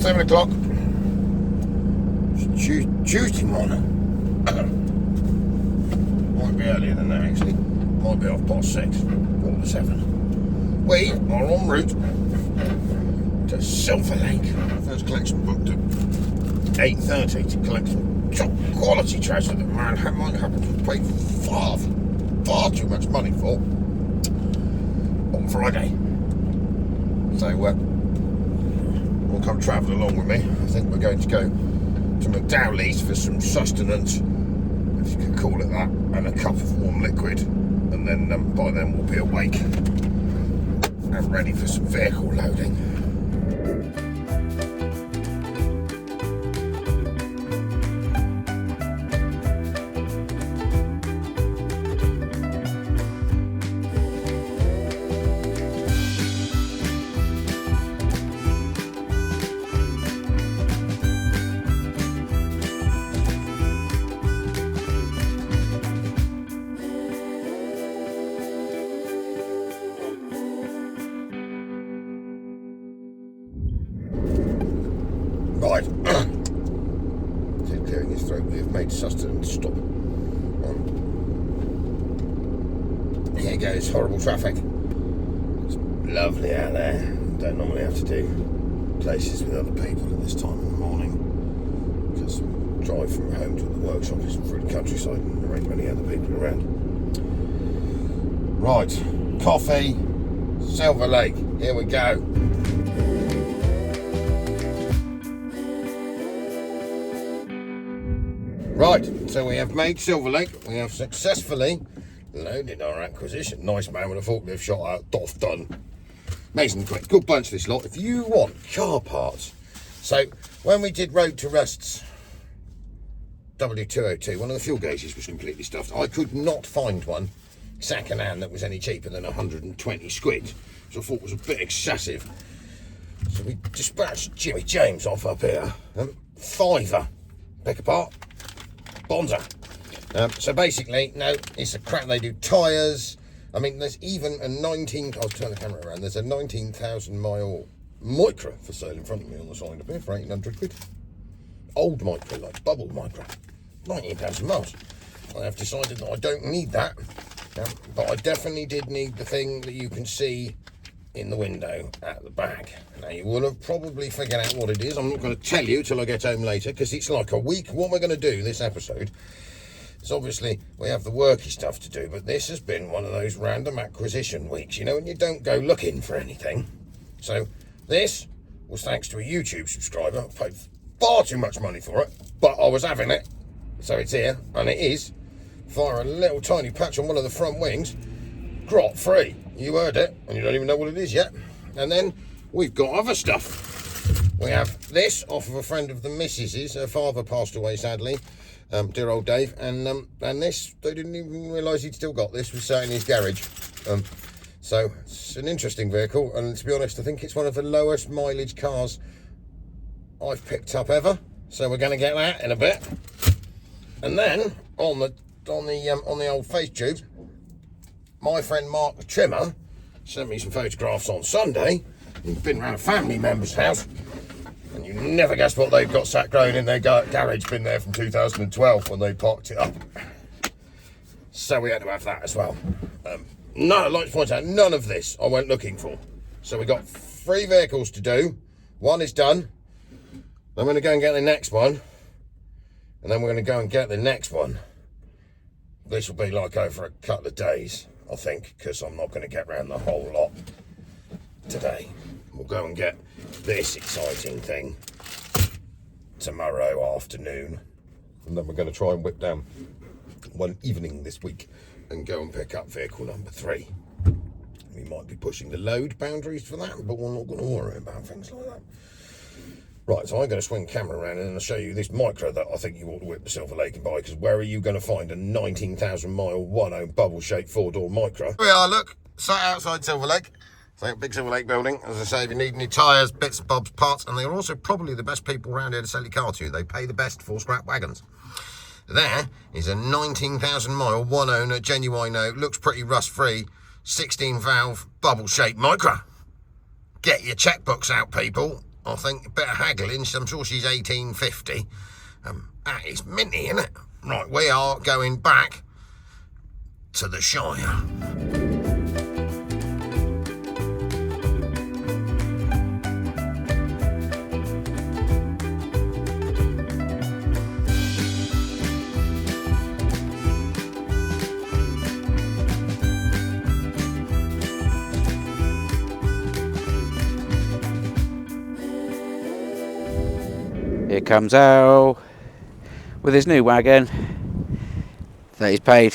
7 o'clock. It's Tuesday morning. Might be earlier than that actually. Might be 6:30, 7:15. We are en route to Silver Lake. First collection booked at 8:30 to collect some top quality treasure that man might happen to pay far too much money for on Friday. So we'll come travel along with me. I think we're going to go to McDowley's for some sustenance, if you could call it that, and a cup of warm liquid, and then by then we'll be awake and ready for some vehicle loading. Right, he's clearing his throat. We've made sustenance stop. Here goes horrible traffic. It's lovely out there. Don't normally have to do places with other people at this time in the morning, because drive from home to the workshop is through the countryside and there ain't many other people around. Right, coffee, Silver Lake. Here we go. Right, so we have made Silver Lake. We have successfully loaded our acquisition. Nice man with a forklift shot out, doff done. Amazing quick, good bunch this lot. If you want car parts. So, when we did Road to Rust's W202, one of the fuel gauges was completely stuffed. I could not find one second hand that was any cheaper than 120 squid. So I thought it was a bit excessive. So we dispatched Jimmy James off up here. £5, pick apart. Bonza. So basically, no, it's a crap. They do tyres. I mean, there's even a I'll turn the camera around. There's a 19,000 mile Micra for sale in front of me on the side of it for 800 quid. Old Micra, like bubble Micra. 19,000 miles. I have decided that I don't need that. But I definitely did need the thing that you can see in the window at the back. Now, you will have probably figured out what it is. I'm not going to tell you till I get home later, because it's like a week. What we're going to do this episode is, obviously we have the worky stuff to do, but this has been one of those random acquisition weeks, you know, when you don't go looking for anything. So this was thanks to a YouTube subscriber. I paid far too much money for it, but I was having it, so it's here, and it is via a little tiny patch on one of the front wings, grot free. You heard it, and you don't even know what it is yet. And then we've got other stuff. We have this off of a friend of the missus's. Her father passed away, sadly, dear old Dave. And this, they didn't even realise he'd still got this, was sat in his garage. So it's an interesting vehicle, and to be honest, I think it's one of the lowest mileage cars I've picked up ever. So we're going to get that in a bit. And then on the old face tube, my friend Mark the Trimmer sent me some photographs on Sunday. He's been around a family member's house, and you never guess what they've got sat growing in their garage. Been there from 2012 when they parked it up. So we had to have that as well. I'd like to point out, none of this I went looking for. So we got 3 vehicles to do. One is done. Then we're going to go and get the next one. And then we're going to go and get the next one. This will be like over a couple of days, I think, because I'm not going to get round the whole lot today. We'll go and get this exciting thing tomorrow afternoon, and then we're going to try and whip down one evening this week and go and pick up vehicle number 3. We might be pushing the load boundaries for that, but we're not going to worry about things like that. Right, so I'm going to swing the camera around and I'll show you this Micra that I think you ought to whip to Silver Lake and buy, because where are you going to find a 19,000 mile 1.0 bubble-shaped 4-door Micra? Here we are, look, sat outside Silver Lake. So big Silver Lake building. As I say, if you need any tyres, bits, bobs, parts, and they're also probably the best people around here to sell your car to. They pay the best for scrap wagons. There is a 19,000 mile, one owner, genuine note, looks pretty rust free, 16 valve, bubble shaped Micra. Get your checkbooks out, people. I think a bit of haggling, so I'm sure she's 1850. That is minty, isn't it? Right, we are going back to the Shire. Here comes Al with his new wagon that he's paid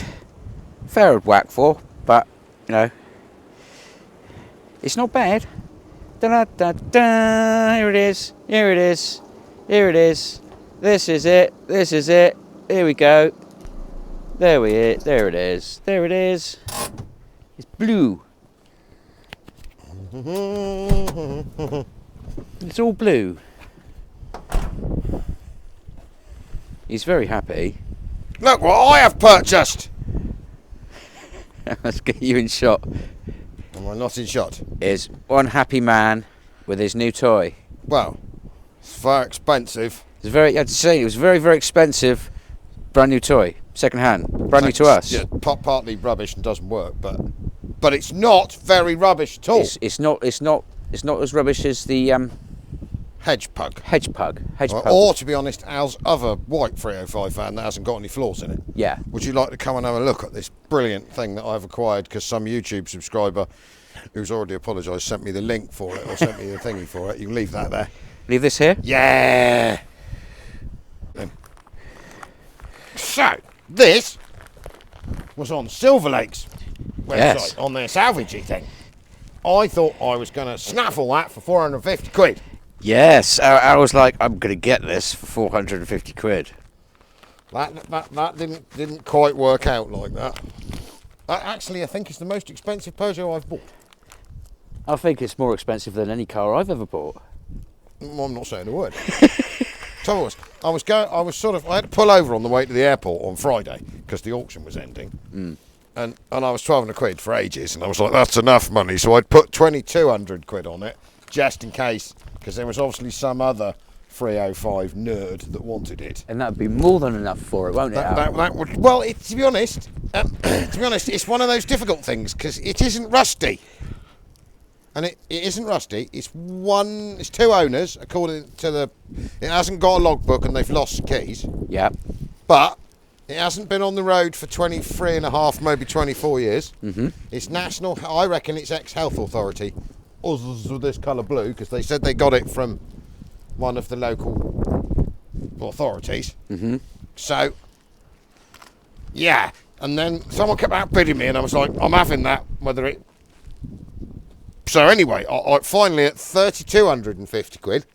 fair whack for, but you know, it's not bad. Da, da, da, da. Here it is, here it is, here it is. This is it, this is it. Here we go. There it is, there it is. It's blue. It's all blue. He's very happy. Look what I have purchased! Let's get you in shot. Am I not in shot? Is one happy man with his new toy. Well, it's very expensive. It's very, I'd say it was very, very expensive. Brand new toy, second hand, brand new to us. Yeah, partly rubbish and doesn't work, but it's not very rubbish at all. It's not as rubbish as the Hedge pug. Or to be honest, Al's other white 305 van that hasn't got any flaws in it. Yeah. Would you like to come and have a look at this brilliant thing that I've acquired because some YouTube subscriber who's already apologised sent me the link for it or sent me the thingy for it. You can leave that there. Leave this here? Yeah. So, this was on Silver Lake's website, Yes. on their salvagey thing. I thought I was going to snaffle that for 450 quid. Yes. I was like, I'm going to get this for 450 quid. That didn't quite work out like that. That actually, I think, is the most expensive Peugeot I've bought. I think it's more expensive than any car I've ever bought. Well, I'm not saying a word. So I had to pull over on the way to the airport on Friday because the auction was ending. And I was 12 quid for ages, and I was like, that's enough money. So I'd put 2,200 quid on it just in case, because there was obviously some other 305 nerd that wanted it. And that'd be more than enough for it, won't it? That would. Well, to be honest, it's one of those difficult things because it isn't rusty. And it isn't rusty. It's two owners, according to the. It hasn't got a logbook and they've lost the keys. Yeah. But it hasn't been on the road for 23 and a half, maybe 24 years. Mm-hmm. It's national. I reckon it's ex-health authority. Us with this colour blue because they said they got it from one of the local authorities. Mm-hmm. So, yeah. And then someone kept outbidding me, and I was like, I'm having that, whether it. So anyway, I finally at 3,250 quid,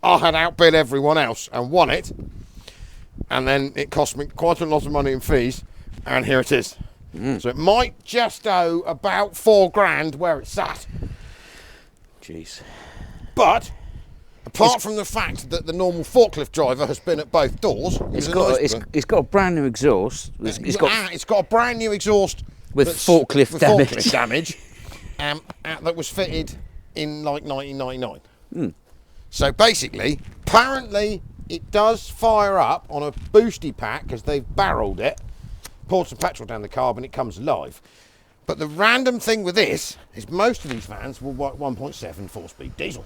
I had outbid everyone else and won it. And then it cost me quite a lot of money in fees, and here it is. So it might just owe about 4 grand where it's sat. Jeez. But apart from the fact that the normal forklift driver has been at both doors, It's got a brand new exhaust. It's got a brand new exhaust with forklift damage. That was fitted in like 1999. So basically, apparently it does fire up on a boosty pack because they've barreled it, poured some petrol down the carb and it comes alive. But the random thing with this is most of these vans will 1.7 4-speed diesel.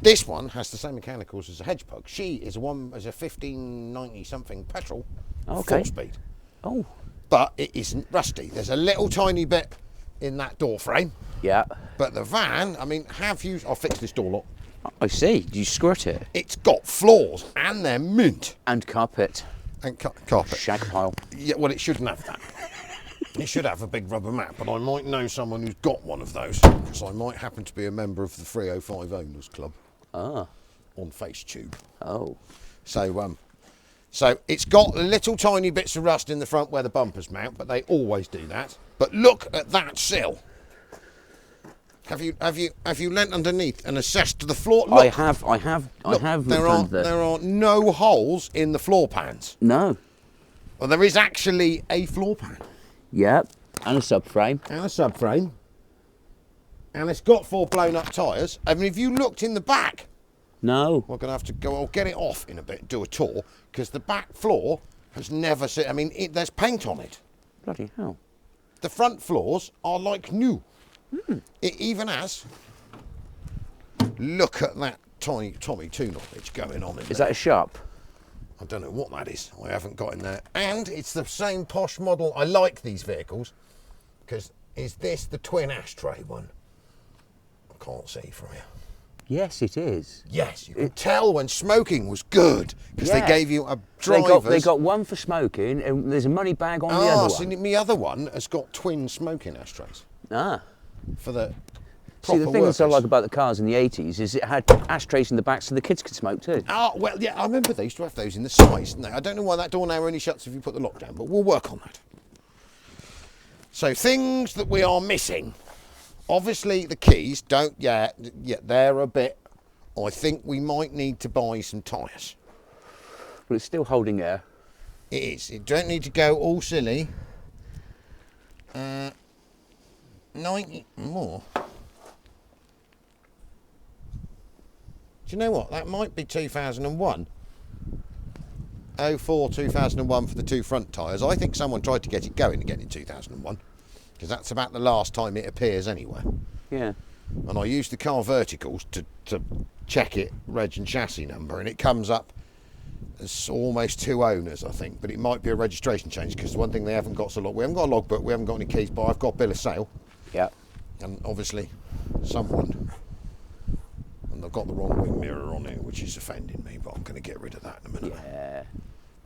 This one has the same mechanicals as a hedge pug. She is a 1590 something petrol, 4-speed. Oh. But it isn't rusty. There's a little tiny bit in that door frame. Yeah. But the van, I mean, I'll fix this door lock. I see. Do you squirt it? It's got floors and they're mint. And carpet. And carpet. Shag pile. Yeah, well, it shouldn't have that. It should have a big rubber mat, but I might know someone who's got one of those because I might happen to be a member of the 305 Owners Club. Ah. On FaceTube. Oh. So it's got little tiny bits of rust in the front where the bumpers mount, but they always do that. But look at that sill. Have you leant underneath and assessed the floor? Look, I have. There are no holes in the floor pans. No. Well, there is actually a floor pan. Yep. And a subframe. And a subframe. And it's got 4 blown up tyres. I mean, if you looked in the back, No. we're going to have to go, I'll get it off in a bit, do a tour, because the back floor has never seen, I mean, there's paint on it. Bloody hell. The front floors are like new. It even has, look at that tiny Tommy 2 knowledge going on in there. Is that a sharp? I don't know what that is. I haven't got in there. And it's the same posh model. I like these vehicles, because is this the twin ashtray one? I can't see from here. Yes, it is. Yes, you can tell when smoking was good, because they gave you a They driver's... got one for smoking, and there's a money bag on the other one. So the other one has got twin smoking ashtrays. Ah. For the See, the thing workers. that's I like about the cars in the 80s is it had ashtrays in the back so the kids could smoke too. Oh, well, yeah, I remember they used to have those in the sides, didn't they? I don't know why that door now only shuts if you put the lock down, but we'll work on that. So, things that we are missing. Obviously, the keys don't yet. Yeah, they're a bit... I think we might need to buy some tyres. But it's still holding air. It is. It don't need to go all silly. 90 more. Do you know what? That might be 2001. 04, 2001 for the 2 front tyres. I think someone tried to get it going again in 2001. Because that's about the last time it appears anywhere. Yeah. And I used the car verticals to check it, reg and chassis number, and it comes up as almost 2 owners, I think. But it might be a registration change, because one thing they haven't got we haven't got a logbook, we haven't got any keys, but I've got bill of sale. Yeah. And obviously someone, and they've got the wrong wing mirror on it, which is offending me, but I'm going to get rid of that in a minute. Yeah.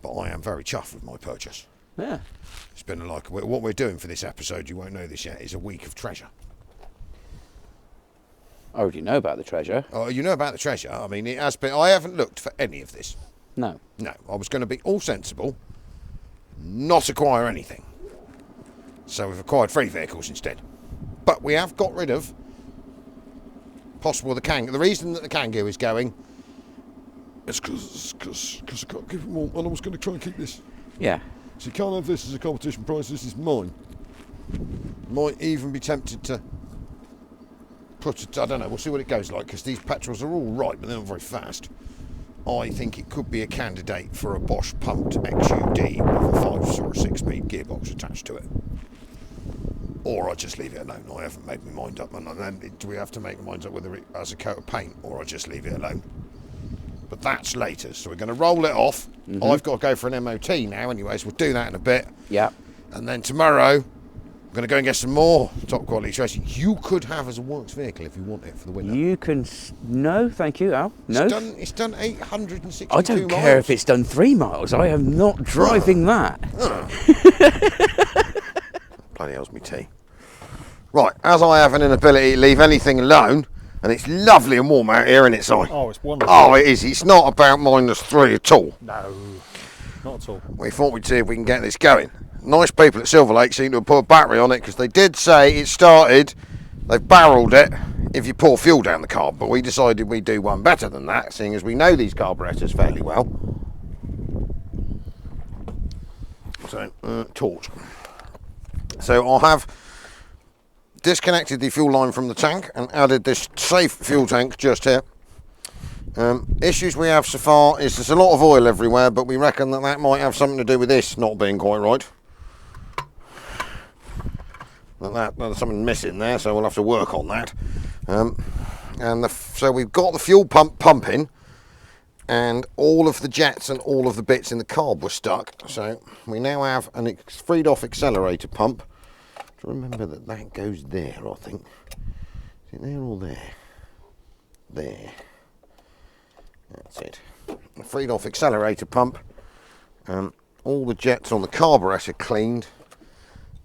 But I am very chuffed with my purchase. Yeah. It's been like, what we're doing for this episode, you won't know this yet, is a week of treasure. I already know about the treasure. Oh, you know about the treasure? I mean, it has been, I haven't looked for any of this. No. No, I was going to be all sensible, not acquire anything. So we've acquired 3 vehicles instead. But we have got rid of possible the kangoo. The reason that the kangoo is going is because I can't give them all, and I was going to try and keep this. Yeah. So you can't have this as a competition price. This is mine. Might even be tempted to put it. I don't know. We'll see what it goes like, because these petrols are all right, but they're not very fast. I think it could be a candidate for a Bosch pumped XUD with a 5 or 6-speed gearbox attached to it. Or I just leave it alone. I haven't made my mind up. And then do we have to make our minds up whether it has a coat of paint, or I just leave it alone? But that's later. So we're going to roll it off. I've got to go for an MOT now anyway, so we'll do that in a bit. Yeah. And then tomorrow, I'm going to go and get some more top quality racing. You could have as a works vehicle if you want it for the winter. You can... No, thank you, Al. No. It's done 862 I don't miles. care if it's done 3 miles. I am not driving that. Bloody hell's me tea. Right, as I have an inability to leave anything alone, and it's lovely and warm out here, isn't it, Si? Oh, it's wonderful. Oh, it is. It's not about -3 at all. No, not at all. We thought we'd see if we can get this going. Nice people at Silver Lake seem to have put a battery on it, because they did say it started, they've barreled it if you pour fuel down the carb, but we decided we'd do one better than that, seeing as we know these carburetors fairly well. So, torch. So I'll have disconnected the fuel line from the tank and added this safe fuel tank just here. Issues we have so far is there's a lot of oil everywhere, but we reckon that might have something to do with this not being quite right. There's something missing there, so we'll have to work on that. So we've got the fuel pump pumping, and all of the jets and all of the bits in the carb were stuck. So we now have a freed off accelerator pump. Remember that goes there, I think. Is it there or there? There. That's it. A freed off accelerator pump. All the jets on the carburetor cleaned.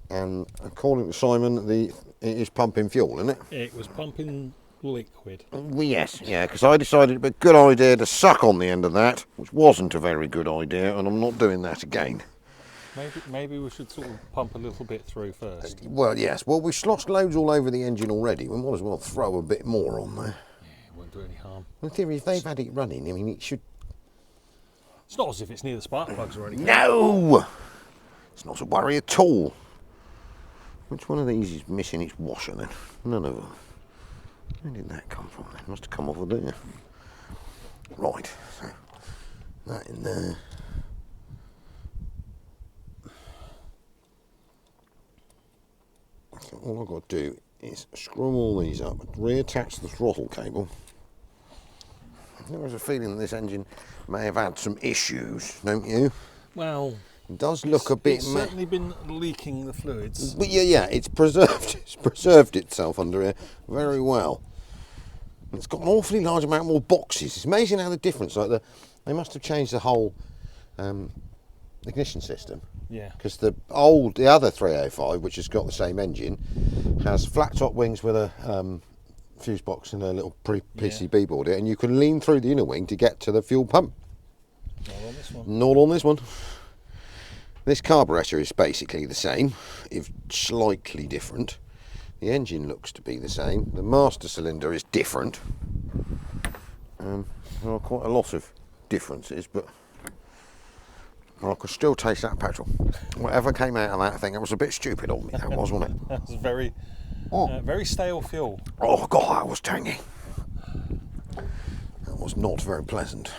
And according to Simon, it is pumping fuel, isn't it? It was pumping liquid. Well, yes, yeah, because I decided it'd be a good idea to suck on the end of that, which wasn't a very good idea, and I'm not doing that again. Maybe we should sort of pump a little bit through first. Well, yes. Well, we've sloshed loads all over the engine already. We might as well throw a bit more on there. Yeah, it won't do any harm. In theory, if they've had it running, I mean, it should... It's not as if it's near the spark plugs or anything. No! It's not a worry at all. Which one of these is missing its washer then? None of them. Where did that come from then? Must have come off of there. Right, so that in there. So all I've got to do is screw all these up, reattach the throttle cable. There was a feeling that this engine may have had some issues, don't you? Well, it does look a bit. It's certainly been leaking the fluids. But yeah, it's preserved. It's preserved itself under here very well. It's got an awfully large amount more boxes. It's amazing how the difference. They must have changed the whole ignition system. Yeah. Because the other 305, which has got the same engine, has flat top wings with a fuse box and a little PCB board here, and you can lean through the inner wing to get to the fuel pump. Not on this one. Not on this one. This carburettor is basically the same, if slightly different. The engine looks to be the same. The master cylinder is different. There are quite a lot of differences, but I could still taste that petrol. Whatever came out of that thing, it was a bit stupid of me, that was, wasn't it? That was very stale fuel. Oh God, that was tangy. That was not very pleasant.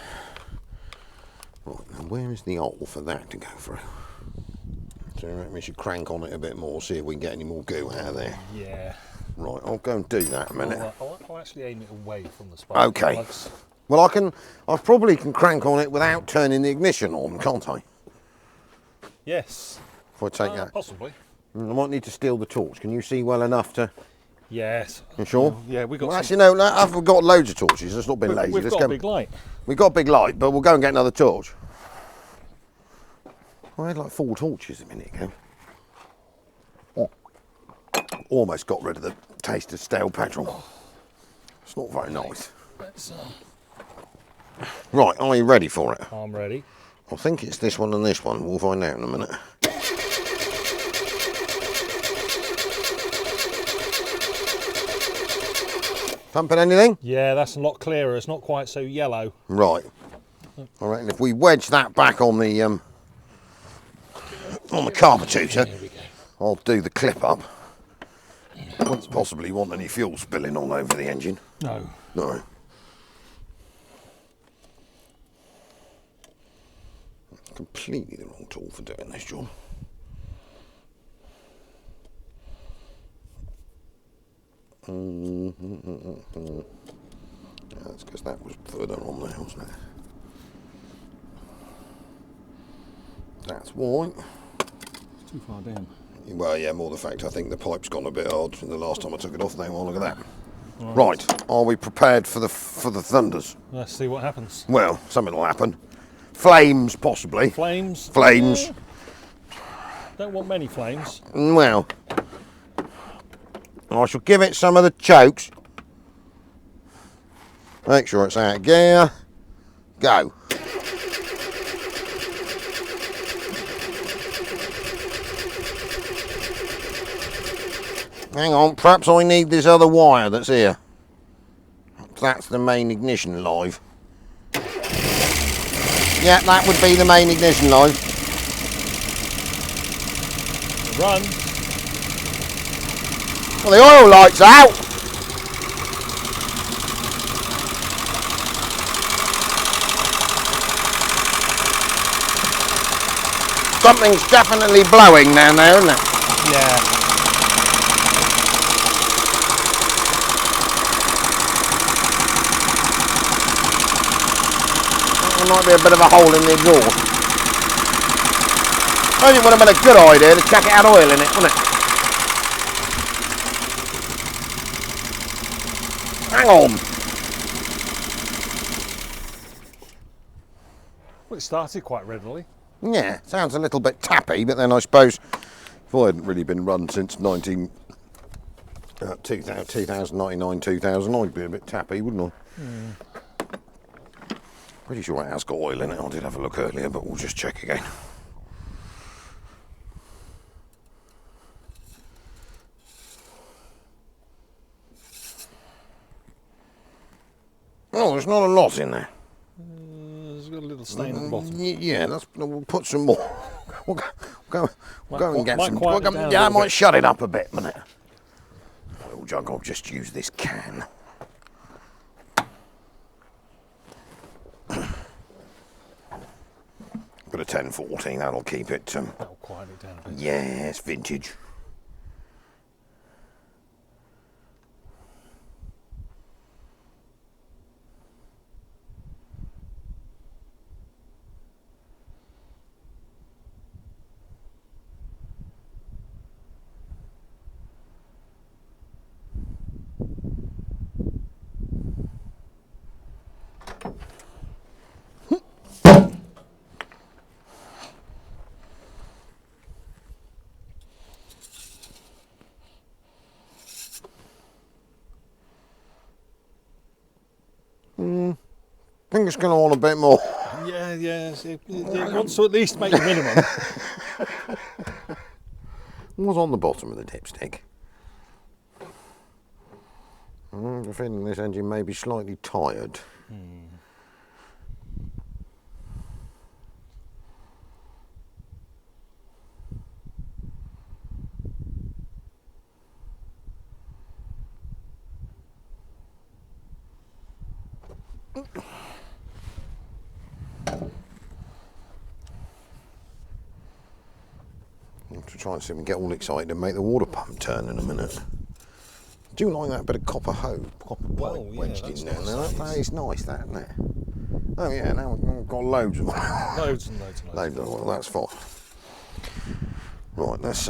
Right, now where is the hole for that to go through? So I reckon we should crank on it a bit more, see if we can get any more goo out of there. Yeah. Right, I'll go and do that in a minute. I'll actually aim it away from the spark Okay. plugs. Well, I probably can crank on it without turning the ignition on, can't I? Yes. If I take that. Possibly. I might need to steal the torch. Can you see well enough to? Yes. You sure? Yeah, we got. Well, actually, no. I've got loads of torches. It's not been lazy. We've got a big light. We've got a big light, but we'll go and get another torch. I had like 4 torches a minute ago. Almost got rid of the taste of stale petrol. It's not very nice. Right, are you ready for it? I'm ready. I think it's this one and this one. We'll find out in a minute. Pumping anything? Yeah, that's a lot clearer. It's not quite so yellow. Right. I reckon if we wedge that back on the carburetor, I'll do the clip up. Wouldn't possibly want any fuel spilling all over the engine. No. No. Completely the wrong tool for doing this job. That's because that was further on there, wasn't it? That's why. It's too far down. Well, yeah, more the fact I think the pipe's gone a bit odd from the last time I took it off there. Well, look at that. Right, are we prepared for the thunders? Let's see what happens. Well, something will happen. Flames, possibly. Flames? Flames. Don't want many flames. Well, I shall give it some of the chokes. Make sure it's out of gear. Go. Hang on, perhaps I need this other wire that's here. That's the main ignition live. Yeah, that would be the main ignition live. Run. Well, the oil light's out. Something's definitely blowing down there, isn't it? Yeah. There might be a bit of a hole in the exhaust. I think it would have been a good idea to chuck it out oil in it, wouldn't it? Hang on. Well, it started quite readily. Yeah, sounds a little bit tappy, but then I suppose if I hadn't really been run since 2099, 2000, I'd be a bit tappy, wouldn't I? Pretty sure it has got oil in it. I did have a look earlier, but we'll just check again. Oh, there's not a lot in there. There's got a little stain at the bottom. Yeah, we'll put some more. We'll go and get some. quiet it down a Yeah, I little might bit. shut it up a bit, minute. Little jug, I'll just use this can. got a 1014, that'll keep it. That'll quiet it down a bit. Yeah, it's vintage. I think it's going to want a bit more. Yeah, it wants to at least make the minimum. What's on the bottom of the dipstick? I have a feeling this engine may be slightly tired. I'll have to try and see if we can get all excited and make the water pump turn in a minute. I do like that bit of copper pipe wedged in there. Now, that is nice, that, isn't it? Oh yeah, now we've got loads of Loads and loads and loads of oil. That's fine. Right, let's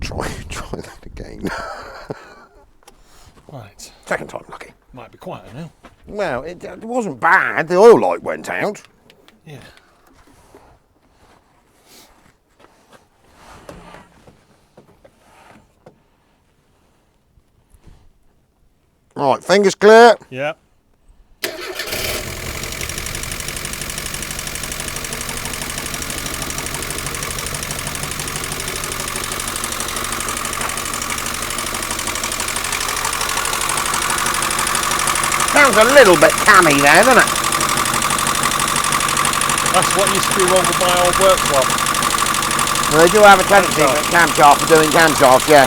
try that again. Right. Second time lucky. Might be quieter now. Well, it wasn't bad. The oil light went out. Yeah. Right, fingers clear. Yeah. Sounds a little bit cammy there, doesn't it? That's what used to be wrong with my old workshop. Well, they do have a tendency for camshaft for doing camshaft, yeah.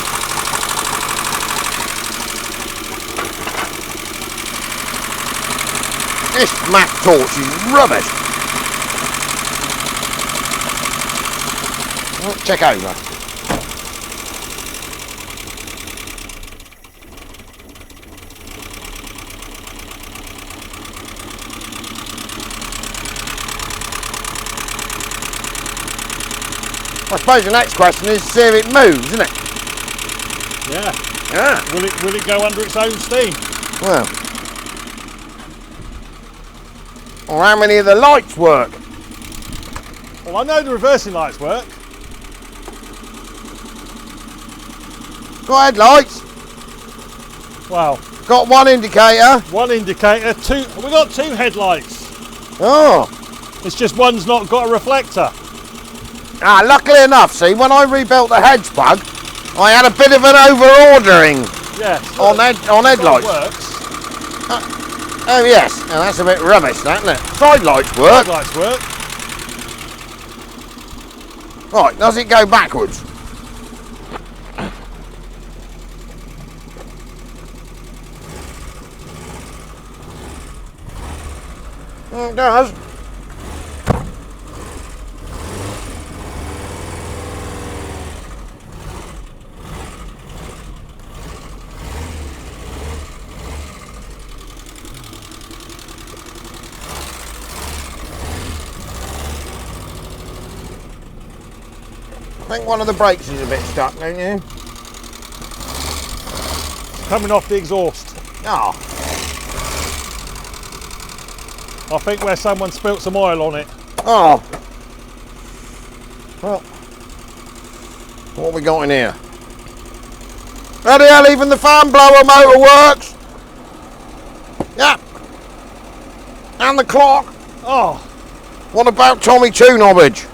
This Mac torch is rubbish. Let's check over. I suppose the next question is see if it moves, isn't it? Yeah. Yeah. Will it go under its own steam? Well. Or how many of the lights work? Well, I know the reversing lights work. Got headlights. Well, Got one indicator. one indicator, two. We got two headlights. Oh. It's just one's not got a reflector. Ah, luckily enough, see, when I rebuilt the hedge plug, I had a bit of an over-ordering Yes. on headlights. Works. Oh yes, now that's a bit rubbish, that, isn't it? Side lights work. Lights work. Right, does it go backwards? It does. I think one of the brakes is a bit stuck, don't you? Coming off the exhaust. Ah, I think where someone spilt some oil on it. oh. Well, what have we got in here? Bloody hell, even the fan blower motor works. Yep. And the clock. Oh, What about Tommy Two Knobbage?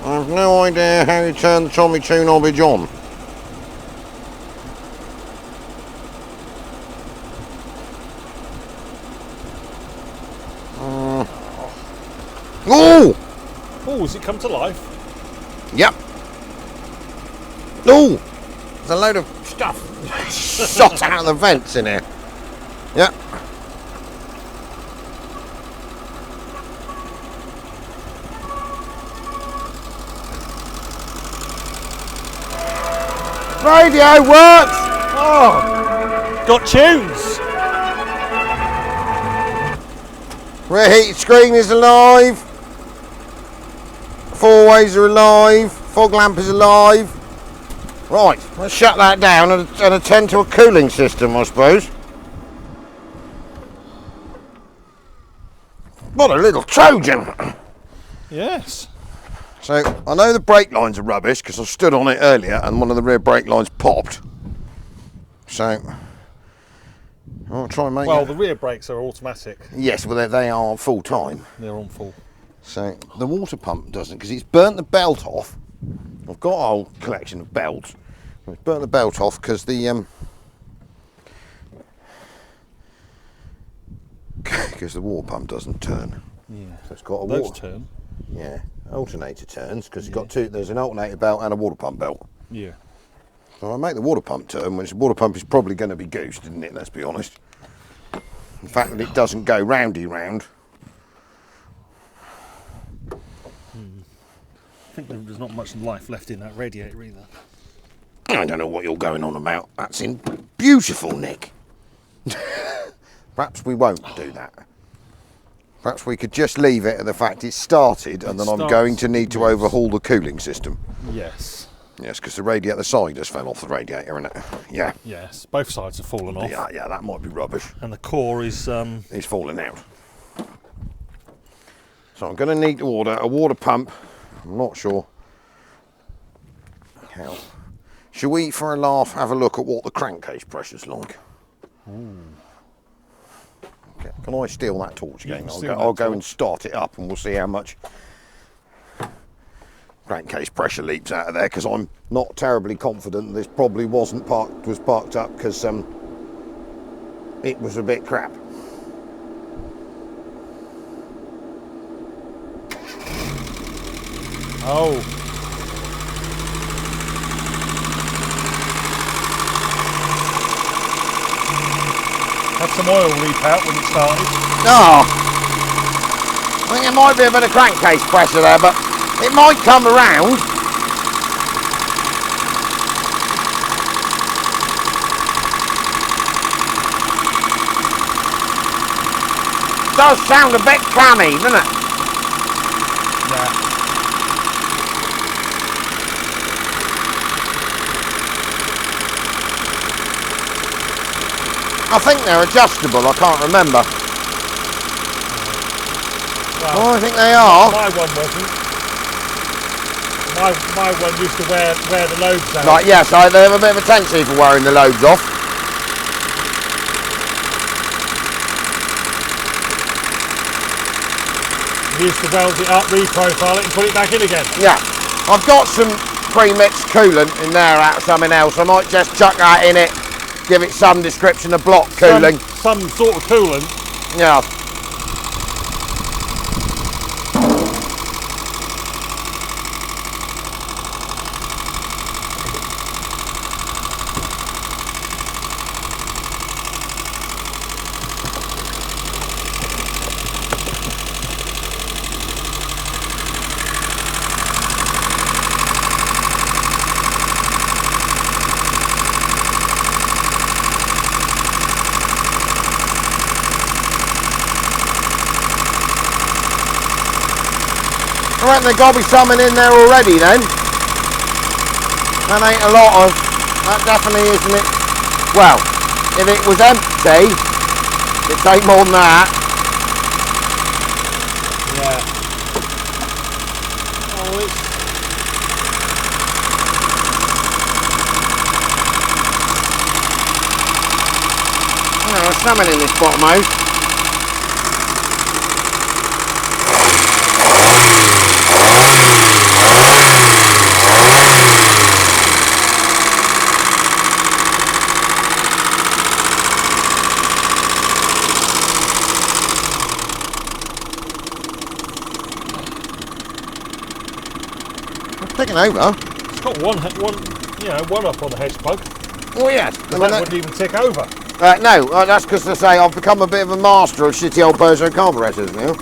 I have no idea how you turn the Tommy Two Knobbage on. Oh! oh, has it come to life? Yep. Oh! There's a load of stuff shot out of the vents in here. Yep. Radio works! Oh, got tunes. Rear heated screen is alive. Four ways are alive. Fog lamp is alive. Right, let's shut that down and attend to a cooling system, I suppose. What a little Trojan! Yes. So, I know the brake lines are rubbish because I stood on it earlier and one of the rear brake lines popped. So, I'll try and make Well, it. the rear brakes are automatic. Yes, well they are full time. They're on full. So, the water pump doesn't because it's burnt the belt off. I've got a whole collection of belts. It's burnt the belt off because the water pump doesn't turn. Yeah. So it's got a Those water. turn. Yeah, alternator turns because it's got two. There's an alternator belt and a water pump belt. Yeah. So I make the water pump turn, which the water pump is probably going to be goosed, isn't it? Let's be honest. The fact that it doesn't go roundy round. I think there's not much life left in that radiator either. I don't know what you're going on about. That's in beautiful, Nick. Perhaps we won't do that. Perhaps we could just leave it at the fact it started, and then I'm going to need to overhaul the cooling system. Yes. Yes, because the radiator, the side just fell off the radiator, isn't it? Yeah. Yes. Both sides have fallen off. Yeah, that might be rubbish. And the core is It's falling out. So I'm going to need to order a water pump. I'm not sure how. Shall we, for a laugh, have a look at what the crankcase pressure's like? Ooh. Okay. Can I steal that torch again? can steal I'll that go and torch. start it up and we'll see how much crankcase pressure leaps out of there, because I'm not terribly confident this probably was parked up because it was a bit crap. Oh. Had some oil leak out when it started. Oh, I think there might be a bit of crankcase pressure there, but it might come around. Does sound a bit clammy, doesn't it? Yeah. I think they're adjustable, I can't remember. Well, Oh, I think they are. my one wasn't. My one used to wear the loads out. Right, yes, they have a bit of a tendency for wearing the loads off. We used to weld it up, reprofile it and put it back in again. Yeah, I've got some pre-mixed coolant in there out of something else. I might just chuck that in it, give it some description of block cooling. Some sort of coolant. Yeah. I reckon there's got to be something in there already then. That ain't a lot of, that definitely isn't it. Well, if it was empty, it'd take more than that. Yeah. Oh, it's... Oh, there's something in this bottom hose. Taking over. It's got one up on the hedge plug. Oh yes. That wouldn't even tick over. No, that's because I say I've become a bit of a master of shitty old Bozo carburetors now.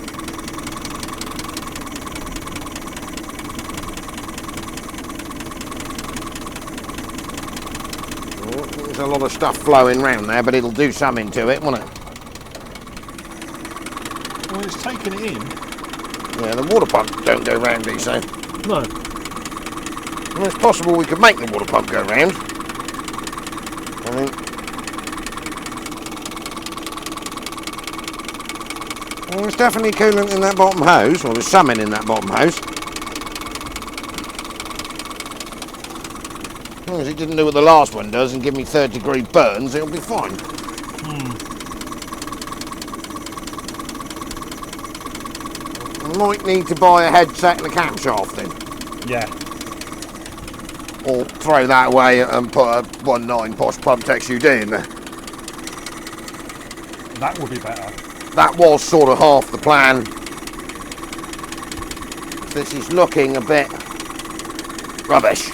a lot of stuff flowing round there, but it'll do something to it, won't it? Well, it's taking it in. Yeah, the water pump don't go round, do you say? No. Well, it's possible we could make the water pump go round. I think. Well, there's definitely coolant in that bottom hose, or there's something in that bottom hose. As long as it didn't do what the last one does and give me 3rd-degree burns, it'll be fine. I might need to buy a headset and a camshaft then. Yeah. Or throw that away and put a 1.9 Posh Pumptex UD in there. That would be better. That was sort of half the plan. This is looking a bit rubbish.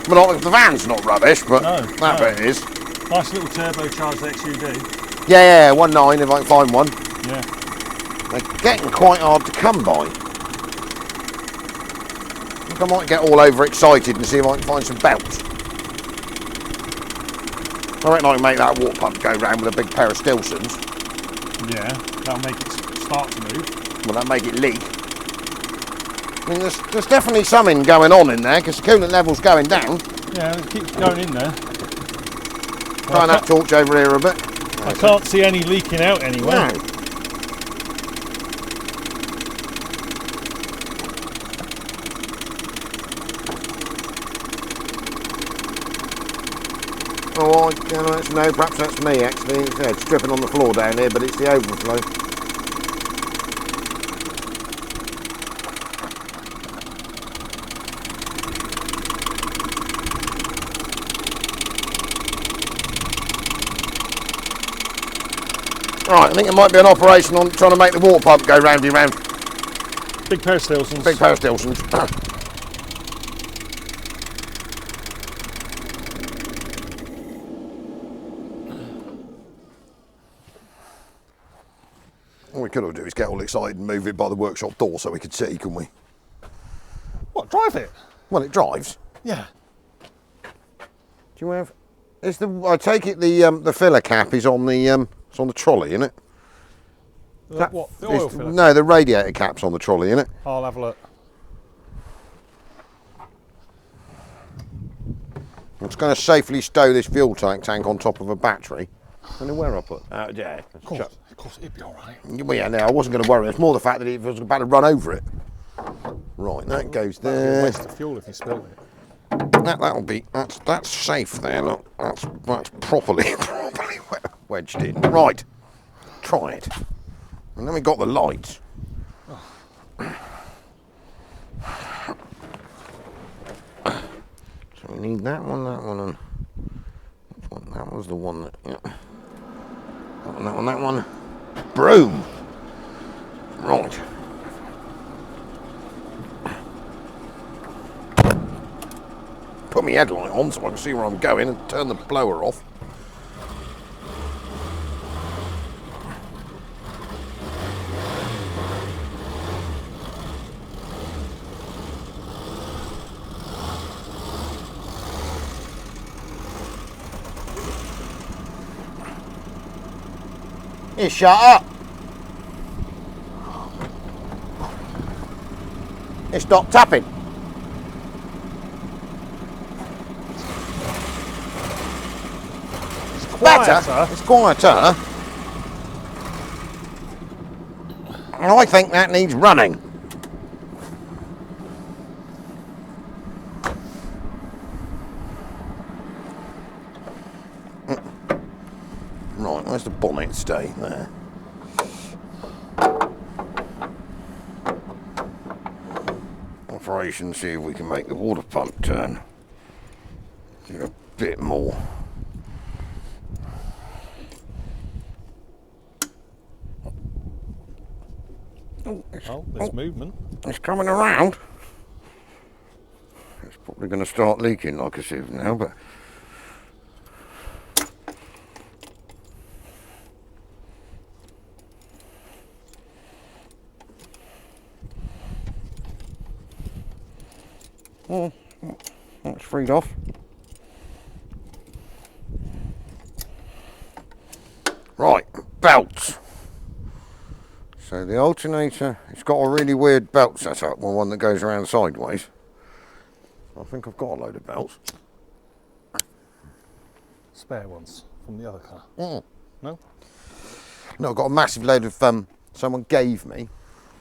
Well, not, the van's not rubbish, but that bit is. Nice little turbocharged XUD. Yeah, 1.9 if I can find one. Yeah. They're getting quite hard to come by. I think I might get all overexcited and see if I can find some belts. I reckon I can make that water pump go round with a big pair of Stilsons. Yeah, that'll make it start to move. Will that make it leak? I mean, there's definitely something going on in there because the coolant level's going down. Yeah, it keeps going in there. Turn that torch over here a bit. I can't see any leaking out anyway. No. Oh, no, perhaps that's me actually. It's dripping on the floor down here, but it's the overflow. Right, I think it might be an operation on trying to make the water pump go roundy round. Big pair of Stilsons. Big pair of Stilsons. All we could do is get all excited and move it by the workshop door so we could see, couldn't we? What, drive it? Well, it drives. Yeah. Do you have? Is the? I take it the filler cap is on the it's on the trolley, isn't it? What? The oil filler? No, the radiator cap's on the trolley, isn't it? I'll have a look. I'm just going to safely stow this fuel tank on top of a battery. I don't know where I put. Yeah. Of course, it'd be all right. Well, yeah, no, I wasn't going to worry. It's more the fact that it was about to run over it. Right, that goes That'd be a there. waste of fuel if you spilled it. That'll be that's safe there. Look, that's properly wedged in. Right, try it. And then we got the lights. So we need that one, and that was the one that. Yeah. That one. Broom. Right. Put my headlight on so I can see where I'm going and turn the blower off. You shut up. It stopped tapping. Better. It's quieter. And I think that needs running. Right, where's the bonnet stay? There. Operation, see if we can make the water pump turn. Do a bit more. Oh, there's movement. It's coming around. It's probably going to start leaking like a sieve now, but... Oh, that's freed off. the alternator, it's got a really weird belt setup, one that goes around sideways. I think I've got a load of belts. Spare ones from the other car. Mm. No? No, I've got a massive load of, someone gave me,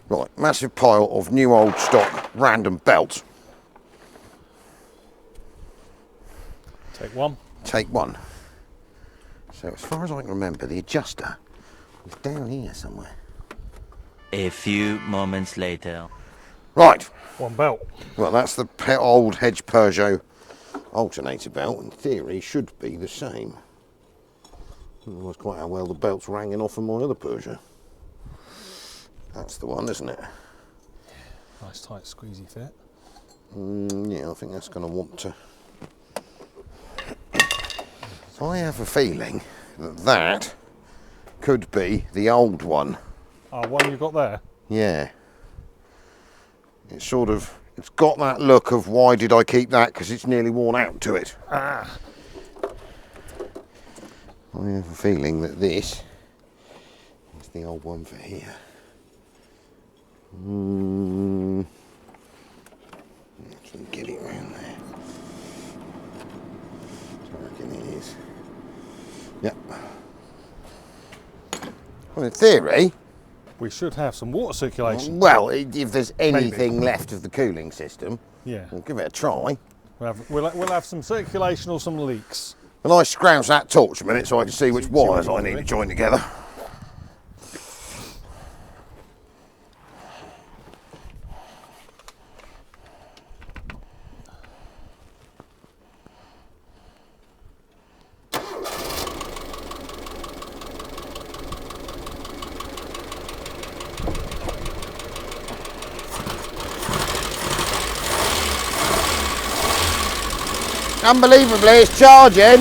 right, massive pile of new old stock random belts. Take one. Take one. So as far as I can remember, the adjuster is down here somewhere. A few moments later. Right. One belt. Well, that's the old Hedge Peugeot alternator belt. In theory, should be the same. I don't know quite how well the belt's ranging off from my other Peugeot. That's the one, isn't it? Nice tight squeezy fit. Yeah, I think that's going to want to... I have a feeling that that could be the old one. One you got there? Yeah. It's sort of, it's got that look of why did I keep that, because it's nearly worn out to it. Ah. I have a feeling that this is the old one for here. Let's get it around there. So I reckon it is. Yep. Well, in theory, We should have some water circulation. well, if there's anything left of the cooling system, Yeah. we'll give it a try. We'll have some circulation or some leaks. Well, I scrounge that torch a minute so I can see which wires I need to join together. Unbelievably, it's charging.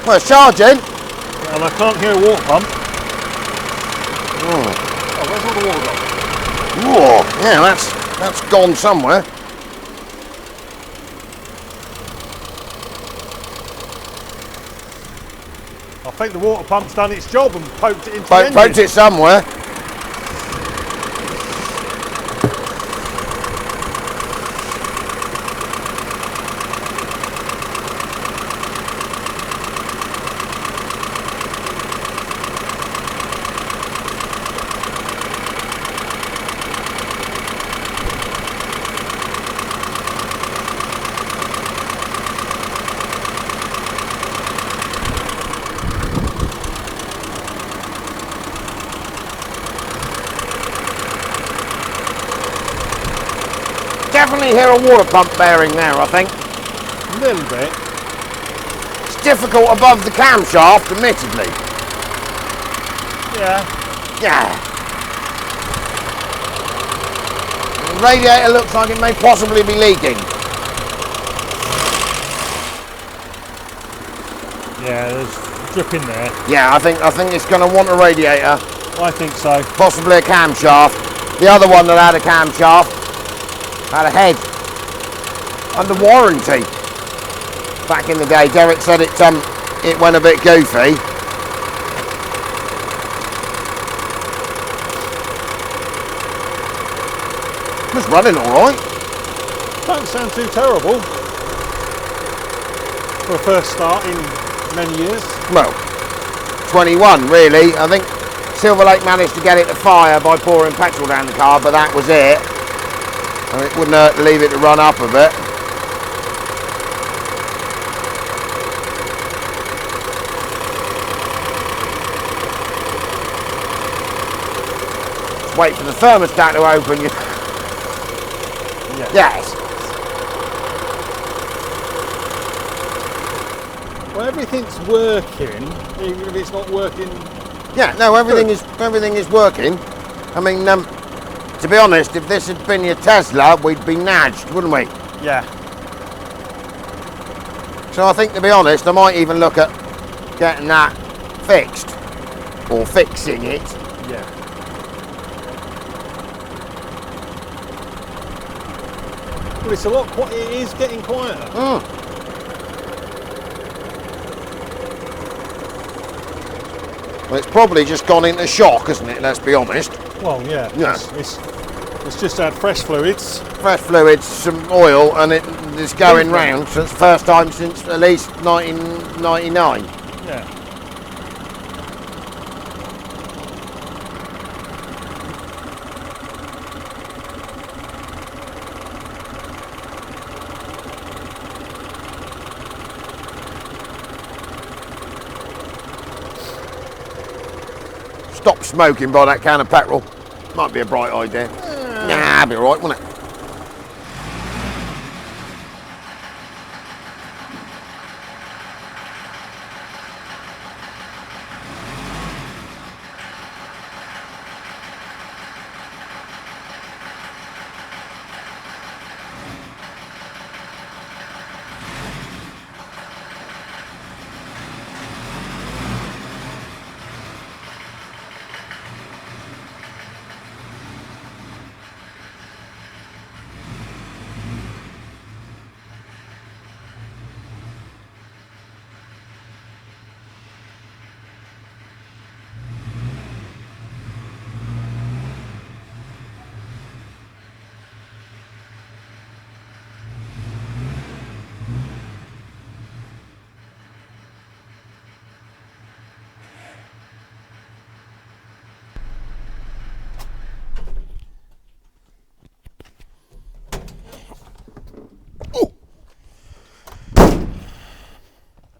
Well, it's charging. And I can't hear a water pump. Oh, where's all the water gone? Whoa, yeah, that's gone somewhere. I think the water pump's done its job and poked it into the engine. Poked it somewhere. Definitely hear a water pump bearing there, I think. A little bit. It's difficult above the camshaft, admittedly. Yeah. Yeah. The radiator looks like it may possibly be leaking. Yeah, there's drip in there. Yeah, I think it's going to want a radiator, I think so. possibly a camshaft. The other one that had a camshaft had a head under warranty. Back in the day, Derek said it went a bit goofy. It's running all right. Don't sound too terrible for a first start in many years. Well, 21 really. I think Silver Lake managed to get it to fire by pouring petrol down the car, but that was it. And it wouldn't hurt to leave it to run up a bit. Just wait for the thermostat to open. Yeah. Yes. Well, everything's working, even if it's not working. Yeah, no, everything is working. I mean, to be honest, if this had been your Tesla, we'd be nudged, wouldn't we? Yeah. So I think, to be honest, I might even look at getting that fixed or fixing it. Yeah. Well, it's a lot. It is getting quieter. Well, it's probably just gone into shock, isn't it? Let's be honest. Well, yeah. Yeah. It's just had fresh fluids. Fresh fluids, some oil, and it's going round. So it's the first time since at least 1999. Yeah. Stop smoking by that can of petrol. Might be a bright idea. Nah, be alright, won't it?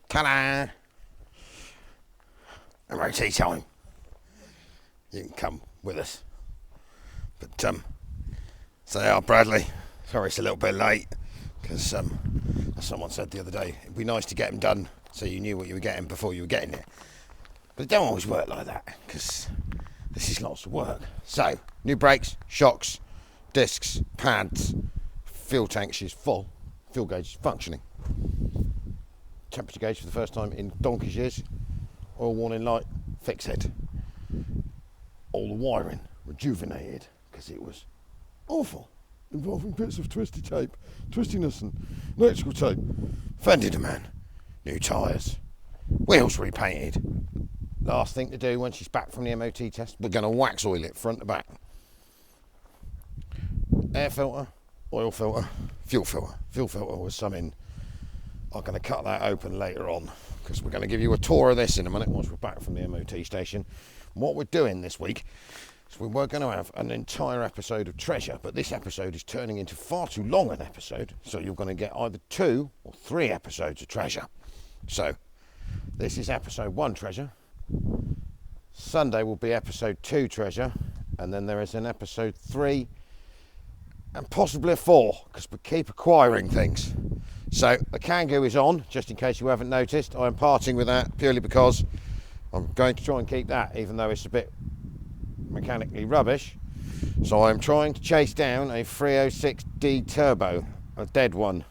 Ta-da! MOT time. You can come with us. But, say, Bradley, sorry it's a little bit late, because, as someone said the other day, it'd be nice to get them done so you knew what you were getting before you were getting it. But it don't always work like that, because this is lots of work. So, new brakes, shocks, discs, pads, fuel tank is full, fuel gauge is functioning. Temperature gauge for the first time in donkey's years. Oil warning light, fix it. All the wiring rejuvenated because it was awful, involving bits of twisty tape, twistiness and electrical tape. Fended a man. New tyres. Wheels repainted. Last thing to do when she's back from the MOT test, we're going to wax oil it front to back. Air filter, oil filter, fuel filter. Fuel filter was something. I'm going to cut that open later on because we're going to give you a tour of this in a minute once we're back from the MOT station. What we're doing this week is we were going to have an entire episode of Treasure, but this episode is turning into far too long an episode, so you're going to get either 2 or 3 episodes of Treasure. So this is episode 1 Treasure. Sunday will be episode 2 Treasure, and then there is an episode 3 and possibly a 4 because we keep acquiring things. So the Kangoo is on, just in case you haven't noticed. I'm parting with that purely because I'm going to try and keep that, even though it's a bit mechanically rubbish. So I'm trying to chase down a 306D turbo, a dead one,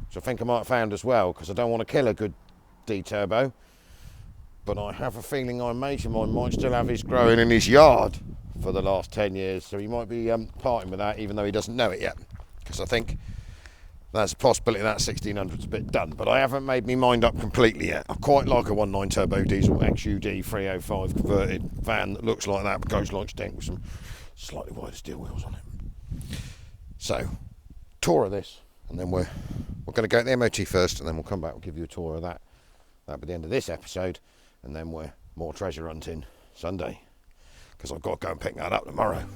which I think I might have found as well, because I don't want to kill a good D turbo. But I have a feeling our mate of mine might still have his growing in his yard for the last 10 years, so he might be parting with that, even though he doesn't know it yet, because I think there's a possibility that 1600's a bit done, but I haven't made my mind up completely yet. I quite like a 1.9 turbo diesel XUD 305 converted van that looks like that, but goes like stink with some slightly wider steel wheels on it. So, tour of this, and then we're going to go to the MOT first, and then we'll come back and give you a tour of that. That'll be the end of this episode, and then we're more treasure hunting Sunday, because I've got to go and pick that up tomorrow.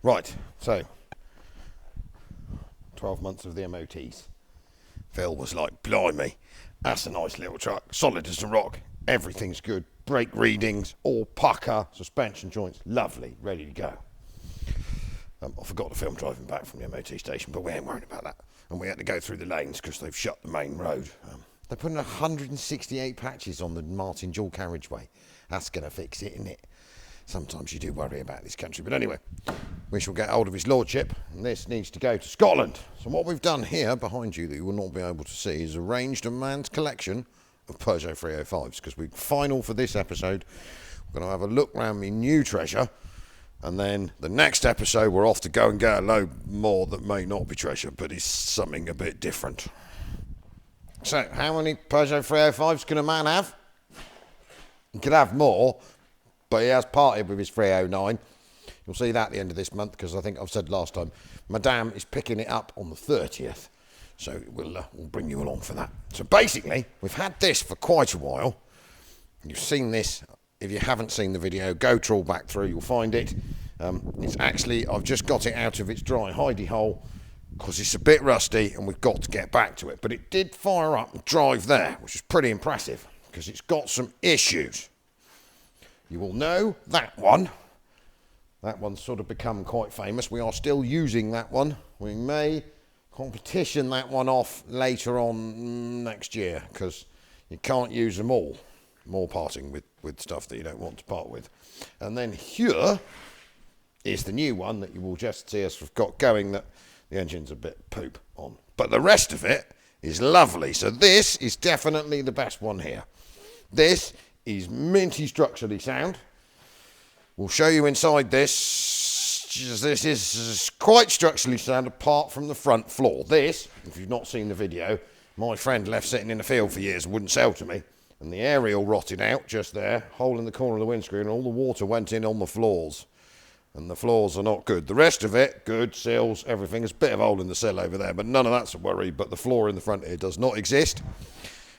Right, so 12 months of the MOTs. Phil was like, blimey, that's a nice little truck, solid as a rock, everything's good, brake readings, all pucker, suspension joints, lovely, ready to go. I forgot to film driving back from the MOT station, but we ain't worried about that. And we had to go through the lanes because they've shut the main road. They're putting 168 patches on the Martin dual carriageway. That's going to fix it, isn't it? Sometimes you do worry about this country. But anyway, we shall get hold of his lordship, and this needs to go to Scotland. So what we've done here behind you that you will not be able to see is arranged a man's collection of Peugeot 305s, because we final for this episode, we're going to have a look round my new treasure, and then the next episode we're off to go and get a load more that may not be treasure, but is something a bit different. So, how many Peugeot 305s can a man have? He could have more, but he has parted with his 309. You'll see that at the end of this month, because I think I've said last time, Madame is picking it up on the 30th. So we'll bring you along for that. So basically, we've had this for quite a while. You've seen this. If you haven't seen the video, go trawl back through. You'll find it. It's actually, I've just got it out of its dry hidey hole because it's a bit rusty and we've got to get back to it. But it did fire up and drive there, which is pretty impressive because it's got some issues. You will know that one. That one's sort of become quite famous. We are still using that one. We may competition that one off later on next year because you can't use them all. More parting with stuff that you don't want to part with. And then here is the new one that you will just see us have got going that the engine's a bit poop on. But the rest of it is lovely. So this is definitely the best one here. This is minty structurally sound. We'll show you inside this. This is quite structurally sound apart from the front floor. This, if you've not seen the video, my friend left sitting in the field for years and wouldn't sell to me. And the aerial rotted out just there, hole in the corner of the windscreen, and all the water went in on the floors. And the floors are not good. The rest of it, good, sills, everything. There's a bit of a hole in the sill over there, but none of that's a worry. But the floor in the front here does not exist,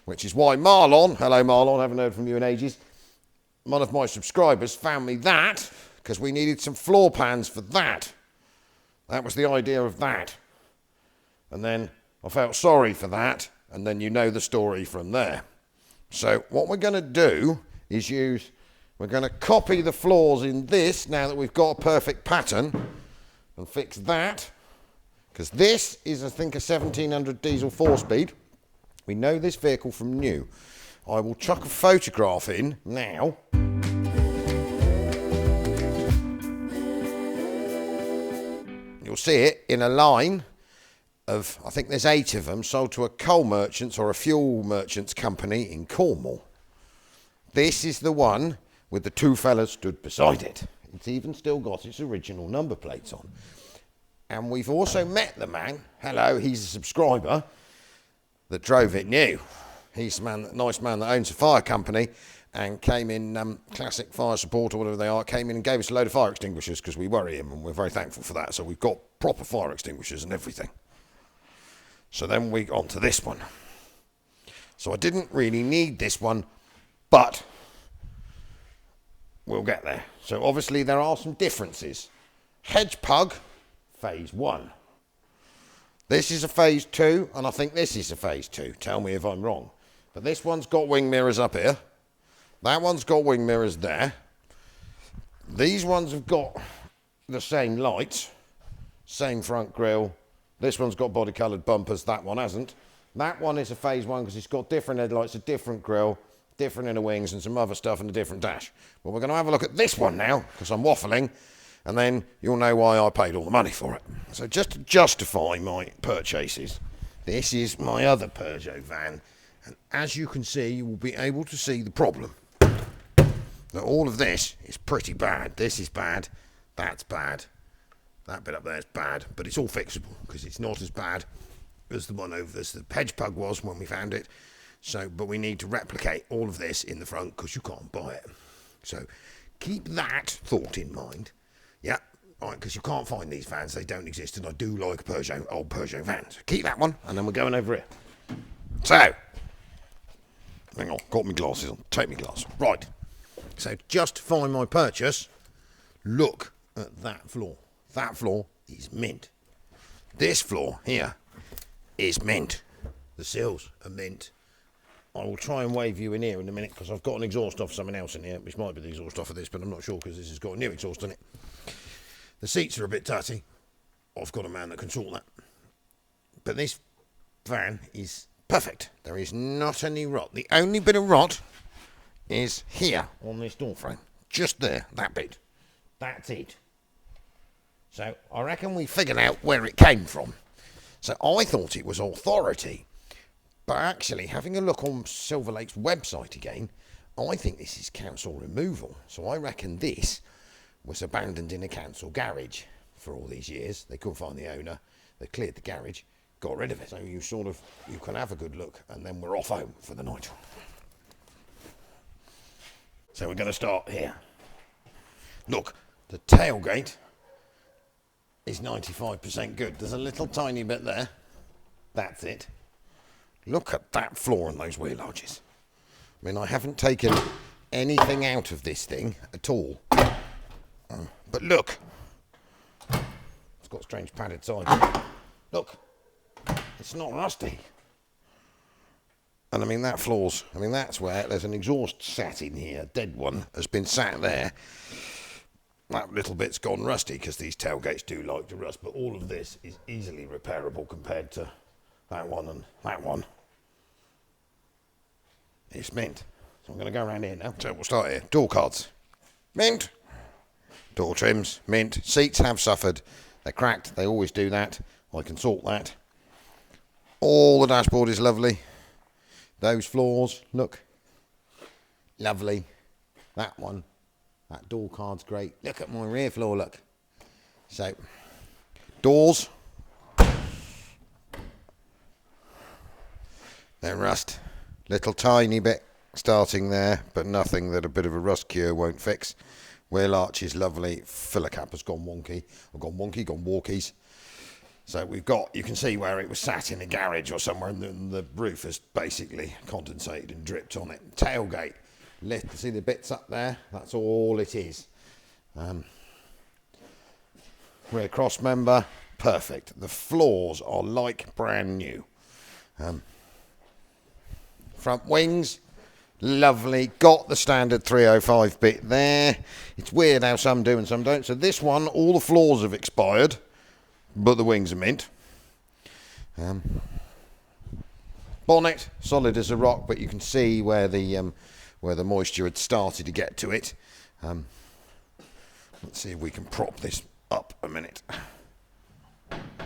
which is why Marlon, hello Marlon, haven't heard from you in ages, one of my subscribers found me that, because we needed some floor pans for that. That was the idea of that. And then I felt sorry for that, and then you know the story from there. So what we're going to do is we're going to copy the floors in this, now that we've got a perfect pattern, and fix that, because this is, I think, a 1700 diesel 4-speed. We know this vehicle from new. I will chuck a photograph in now. You'll see it in a line of, I think there's 8 of them, sold to a coal merchants or a fuel merchants company in Cornwall. This is the one with the 2 fellas stood beside it. It's even still got its original number plates on. And we've also met the man, hello, he's a subscriber, that drove it new. He's a nice man that owns a fire company and came in, classic fire support or whatever they are, came in and gave us a load of fire extinguishers because we worry him and we're very thankful for that. So we've got proper fire extinguishers and everything. So then we on to this one. So I didn't really need this one, but we'll get there. So obviously there are some differences. Hedge pug, phase 1. This is a phase 2, and I think this is a phase 2. Tell me if I'm wrong. But this one's got wing mirrors up here. That one's got wing mirrors there. These ones have got the same lights, same front grille. This one's got body coloured bumpers, that one hasn't. That one is a phase 1 because it's got different headlights, a different grille, different inner wings and some other stuff and a different dash. But we're going to have a look at this one now because I'm waffling, and then you'll know why I paid all the money for it. So just to justify my purchases, this is my other Peugeot van, and as you can see, you will be able to see the problem. Now all of this is pretty bad. This is bad, that's bad, that bit up there is bad, but it's all fixable because it's not as bad as the one over as the hedge pug was when we found it. So, but we need to replicate all of this in the front because you can't buy it. So keep that thought in mind. Yeah, right, because you can't find these vans, they don't exist, and I do like Peugeot, old Peugeot vans. Keep that one, and then we're going over here. So, hang on, got my glasses on, take my glasses. Right, so justify my purchase, look at that floor. That floor is mint. This floor here is mint. The sills are mint. I will try and wave you in here in a minute because I've got an exhaust off something else in here, which might be the exhaust off of this, but I'm not sure because this has got a new exhaust on it. The seats are a bit tatty. I've got a man that can sort that. But this van is perfect. There is not any rot. The only bit of rot is here on this door frame. just there, that bit. That's it. So I reckon we figured out where it came from. So I thought it was authority, but actually having a look on Silver Lake's website again, I think this is council removal. So I reckon this was abandoned in a council garage for all these years. They couldn't find the owner. They cleared the garage, got rid of it. So you can have a good look, and then we're off home for the night. So we're going to start here. Look, the tailgate is 95% good. There's a little tiny bit there. That's it. Look at that floor and those wheel arches. I mean, I haven't taken anything out of this thing at all. But look. It's got strange padded sides. Look. It's not rusty. And I mean, that's where there's an exhaust sat in here. Dead one has been sat there. That little bit's gone rusty because these tailgates do like to rust. But all of this is easily repairable compared to that one and that one. It's mint. So I'm going to go around here now. So we'll start here. Door cards. Mint. Door trims. Mint. Seats have suffered. They're cracked. They always do that. I can sort that. All the dashboard is lovely. Those floors, look. Lovely. That one. That door card's great. Look at my rear floor, look. So, doors. They're rust. Little tiny bit starting there, but nothing that a bit of a rust cure won't fix. Wheel arch is lovely. Filler cap has gone wonky. Gone walkies. So we've got, you can see where it was sat in a garage or somewhere, and the roof has basically condensated and dripped on it. Tailgate. See the bits up there? That's all it is. Rear cross member. Perfect. The floors are like brand new. Front wings, lovely. Got the standard 305 bit there. It's weird how some do and some don't. So this one, all the floors have expired, but the wings are mint. Bonnet, solid as a rock, but you can see where the moisture had started to get to it. Let's see if we can prop this up a minute.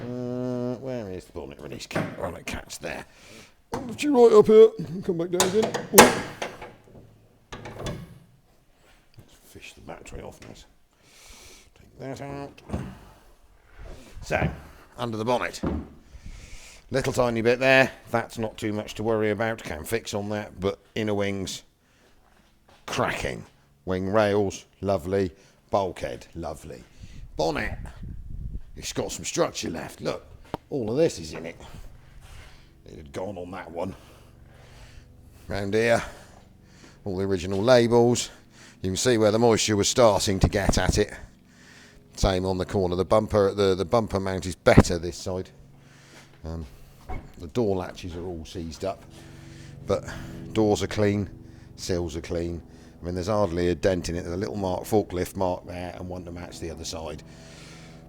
Where is the bonnet release cap? Oh, it cat's there. Lift you right up here. Come back down again. Ooh. Let's fish the battery off this. Take that out. So, under the bonnet. Little tiny bit there. That's not too much to worry about. Can fix on that. But inner wings, cracking. Wing rails, lovely. Bulkhead, lovely. Bonnet. It's got some structure left. Look, all of this is in it. It had gone on that one. Round here, all the original labels. You can see where the moisture was starting to get at it. Same on the corner. The bumper mount is better this side. The door latches are all seized up, but doors are clean, sills are clean. I mean, there's hardly a dent in it. There's a little forklift mark there, and one to match the other side.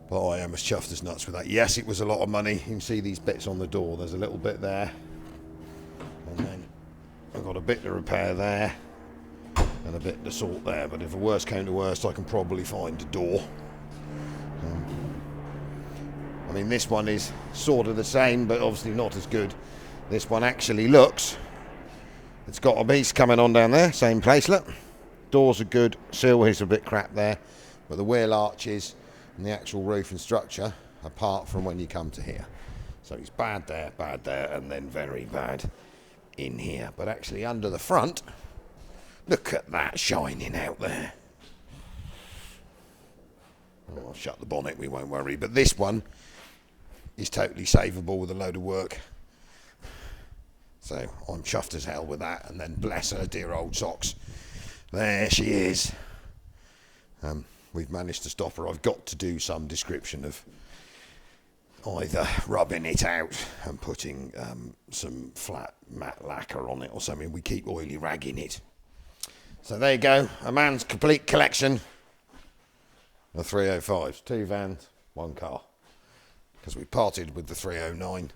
But I am as chuffed as nuts with that. Yes, it was a lot of money. You can see these bits on the door. There's a little bit there. And then I've got a bit to repair there. And a bit to sort there. But if the worst came to worst, I can probably find a door. I mean, this one is sort of the same, but obviously not as good. This one actually looks... It's got a piece coming on down there. Same place, look. Doors are good. Sill is a bit crap there. But the wheel arches... and the actual roof and structure, apart from when you come to here. So it's bad there, and then very bad in here. But actually under the front, look at that shining out there. Oh, I'll shut the bonnet, we won't worry. But this one is totally savable with a load of work. So I'm chuffed as hell with that. And then bless her dear old socks. There she is. We've managed to stop her. I've got to do some description of either rubbing it out and putting some flat matte lacquer on it or something. We keep oily ragging it. So there you go. A man's complete collection of 305s. 2 vans, 1 car. Because we parted with the 309.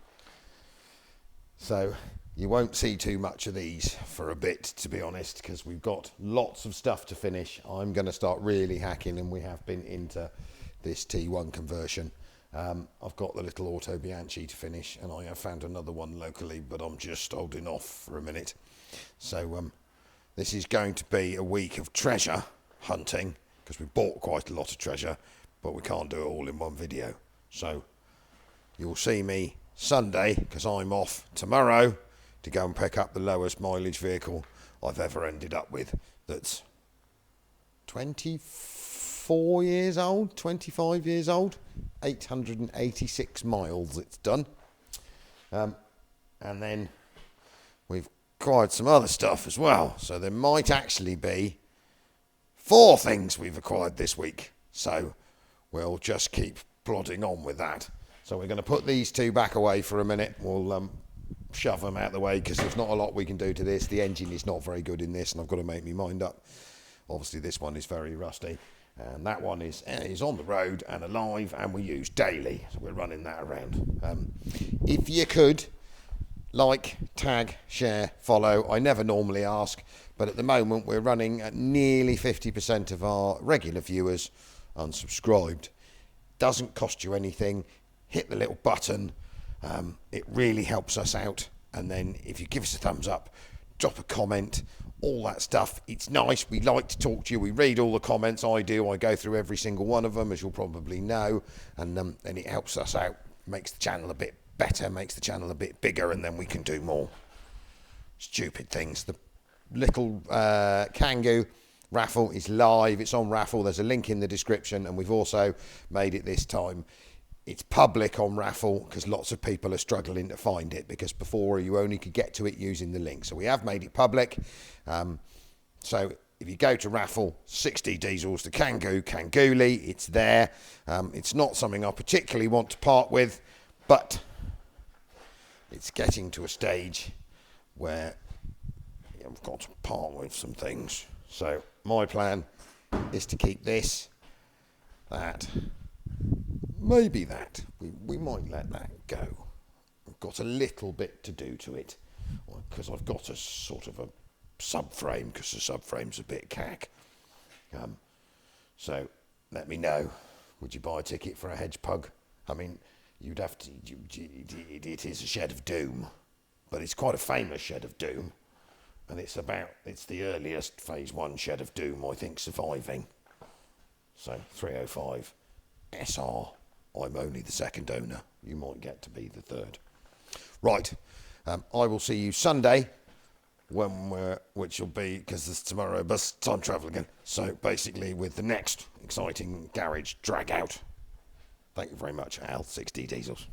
So, you won't see too much of these for a bit, to be honest, because we've got lots of stuff to finish. I'm going to start really hacking, and we have been into this T1 conversion. I've got the little Auto Bianchi to finish, and I have found another one locally, but I'm just holding off for a minute. So this is going to be a week of treasure hunting, because we bought quite a lot of treasure, but we can't do it all in one video. So you'll see me Sunday, because I'm off tomorrow to go and pick up the lowest mileage vehicle I've ever ended up with. That's 24 years old, 25 years old, 886 miles it's done. And then we've acquired some other stuff as well. So there might actually be 4 things we've acquired this week. So we'll just keep plodding on with that. So we're going to put these 2 back away for a minute. We'll shove them out of the way, because there's not a lot we can do to this. The engine is not very good in this, and I've got to make my mind up. Obviously this one is very rusty, and that one is on the road and alive, and we use daily, so we're running that around. If you could like, tag, share, follow, I never normally ask, but at the moment we're running at nearly 50% of our regular viewers unsubscribed. Doesn't cost you anything. Hit the little button. It really helps us out. And then if you give us a thumbs up, drop a comment, all that stuff. It's nice. We like to talk to you. We read all the comments. I do. I go through every single one of them, as you'll probably know. And it helps us out, makes the channel a bit better, makes the channel a bit bigger, and then we can do more stupid things. The little kangoo raffle is live. It's on raffle. There's a link in the description, and we've also made it this time. It's public on raffle, because lots of people are struggling to find it, because before you only could get to it using the link. So we have made it public. So if you go to raffle, 60 diesels, the Kangooly, it's there. It's not something I particularly want to part with, but it's getting to a stage where I've got to part with some things. So my plan is to keep this, that, maybe that. We might let that go. I've got a little bit to do to it, because I've got a sort of a subframe, because the subframe's a bit cack. So let me know. Would you buy a ticket for a hedge pug? I mean, you'd have to. It is a shed of doom, but it's quite a famous shed of doom, and it's the earliest phase 1 shed of doom, I think, surviving. So 305 SR. I'm only the second owner. You might get to be the third. Right. I will see you Sunday, which will be, because there's tomorrow bus time travel again. So basically with the next exciting garage drag out. Thank you very much, Al. 60 Diesels.